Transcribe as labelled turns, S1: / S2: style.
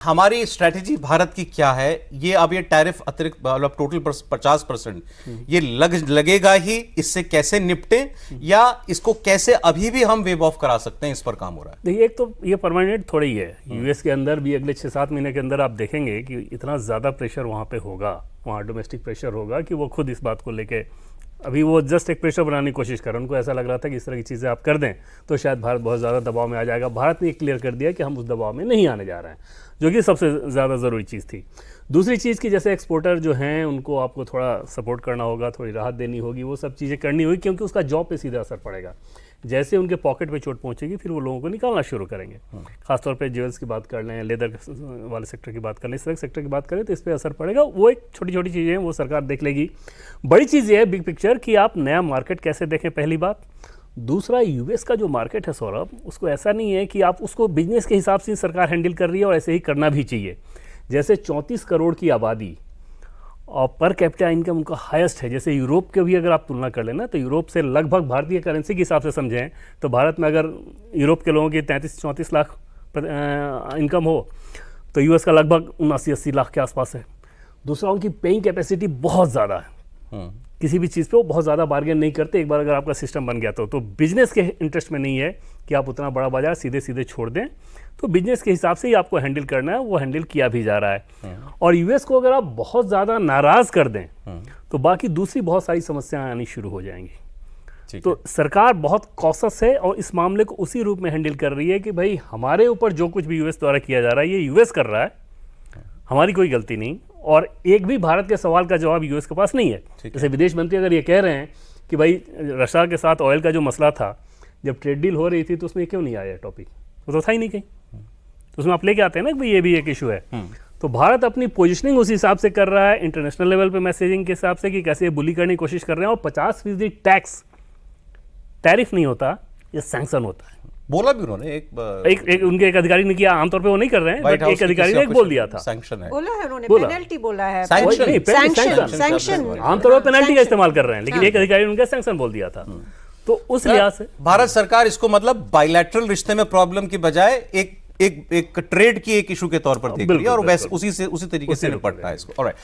S1: हमारी स्ट्रेटेजी भारत की क्या है? ये अब ये टैरिफ अतिरिक्त मतलब टोटल 50% ये लगेगा ही, इससे कैसे निपटे या इसको कैसे अभी भी हम वेव ऑफ करा सकते हैं? इस पर काम हो रहा है।
S2: देखिए, एक तो ये परमानेंट थोड़ा ही है। यूएस के अंदर भी अगले 6-7 महीने के अंदर आप देखेंगे कि इतना ज़्यादा प्रेशर वहाँ पे होगा, वहाँ डोमेस्टिक प्रेशर होगा कि वो खुद इस बात को लेके, अभी वो जस्ट एक प्रेशर बनाने की कोशिश कर रहे हैं। उनको ऐसा लग रहा था कि इस तरह की चीज़ें आप कर दें तो शायद भारत बहुत ज़्यादा दबाव में आ जाएगा। भारत ने क्लियर कर दिया कि हम उस दबाव में नहीं आने जा रहे हैं, जो कि सबसे ज़्यादा ज़रूरी चीज़ थी। दूसरी चीज़ कि जैसे एक्सपोर्टर जो हैं उनको आपको थोड़ा सपोर्ट करना होगा, थोड़ी राहत देनी होगी, वो सब चीज़ें करनी होगी, क्योंकि उसका जॉब पे सीधा असर पड़ेगा। जैसे उनके पॉकेट पे चोट पहुंचेगी फिर वो लोगों को निकालना शुरू करेंगे। खासतौर पे ज्वेल्स की बात कर लें, लेदर वाले सेक्टर की बात कर लें, इस तरह के सेक्टर की बात करें तो इस पर असर पड़ेगा। वो एक छोटी छोटी चीज़ें हैं, वो सरकार देख लेगी। बड़ी चीज़ ये है बिग पिक्चर कि आप नया मार्केट कैसे देखें, पहली बात। दूसरा, यूएस का जो मार्केट है सौरभ, उसको ऐसा नहीं है कि आप उसको बिजनेस के हिसाब से सरकार हैंडल कर रही है, और ऐसे ही करना भी चाहिए। जैसे 34 करोड़ की आबादी और पर कैपिटा इनकम उनका हाईएस्ट है। जैसे यूरोप के भी अगर आप तुलना कर लेना तो यूरोप से लगभग भारतीय करेंसी के हिसाब से समझें तो भारत में अगर यूरोप के लोगों की 33-34 लाख इनकम हो तो यूएस का लगभग 79-80 लाख के आसपास है। दूसरा, उनकी पेइंग कैपेसिटी बहुत ज़्यादा है। किसी भी चीज़ पे वो बहुत ज़्यादा बार्गेन नहीं करते। एक बार अगर आपका सिस्टम बन गया तो बिजनेस के इंटरेस्ट में नहीं है कि आप उतना बड़ा बाजार सीधे सीधे छोड़ दें। तो बिजनेस के हिसाब से ही आपको हैंडल करना है, वो हैंडल किया भी जा रहा है। और यूएस को अगर आप बहुत ज़्यादा नाराज़ कर दें तो बाकी दूसरी बहुत सारी समस्याएं आनी शुरू हो जाएंगी। तो सरकार बहुत कॉशस है और इस मामले को उसी रूप में हैंडल कर रही है कि भाई हमारे ऊपर जो कुछ भी यूएस द्वारा किया जा रहा है ये यूएस कर रहा है, हमारी कोई गलती नहीं। और एक भी भारत के सवाल का जवाब यूएस के पास नहीं है। जैसे विदेश मंत्री अगर ये कह रहे हैं कि भाई रशिया के साथ ऑयल का जो मसला था, जब ट्रेड डील हो रही थी तो उसमें क्यों नहीं आया टॉपिक? वो तो था ही नहीं कहीं। तो उसमें आप लेके आते हैं ना कि भाई ये भी एक इशू है। तो भारत अपनी पोजिशनिंग उस हिसाब से कर रहा है, इंटरनेशनल लेवल पे मैसेजिंग के हिसाब से कि कैसे बुली करने की कोशिश कर रहे हैं। और 50% टैक्स टैरिफ नहीं होता, ये सैंक्शन होता है।
S1: बोला भी उन्होंने
S2: एक उनके एक अधिकारी ने किया। आमतौर पे वो नहीं कर रहे हैं, बट एक अधिकारी ने बोल दिया था,
S1: सैंक्शन है,
S3: बोला है उन्होंने, पेनल्टी बोला है।
S2: सैंक्शन आमतौर पर पेनल्टी का इस्तेमाल कर रहे हैं, लेकिन एक अधिकारी ने उनका सैंक्शन बोल दिया था। तो उस लिहाज से
S1: भारत सरकार इसको मतलब बायलैटरल रिश्ते में प्रॉब्लम की बजाय एक ट्रेड की एक इशू के तौर पर देख रही है और वैसे उसी तरीके से निपटना है इसको। ऑलराइट।